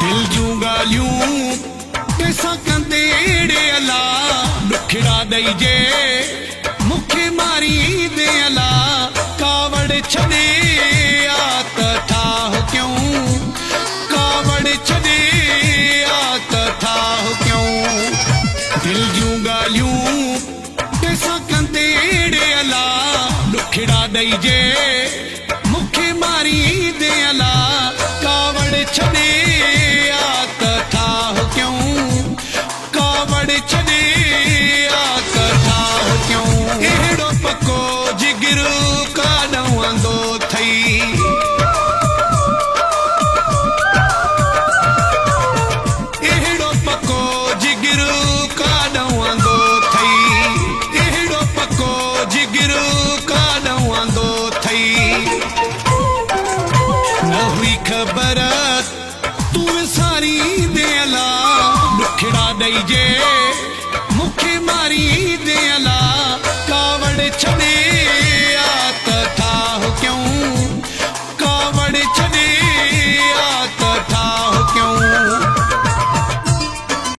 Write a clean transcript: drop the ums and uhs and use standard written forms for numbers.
दिल जूं ॻाल्हियूं कंहिंसां कंदेड़े अला ॾुखिड़ा ॾेई जे मूंखे मारींदे अला कावड़ छॾे आ त ठाह क्यों कावड़ छॾे आ त ठाह क्यों दिल जूं ॻाल्हियूं कंहिंसां कंदेड़े अला ॾुखिड़ा ॾेई जे मूंखे मारींदे अला कावड़ छॾे आ त ठाह क्यों कावड़ छॾे आ त ठाह क्यों अहिड़ो पको जिगर काॾों आंदो थई अहिड़ो पको जिगर काॾों आंदो थई अहिड़ो पको जिगर काॾों आंदो थई न हुई ख़बर तूं विसारींदे अला ॾुखिड़ा ॾेई जे मूंखे मारींदे अला कावड़ छॾे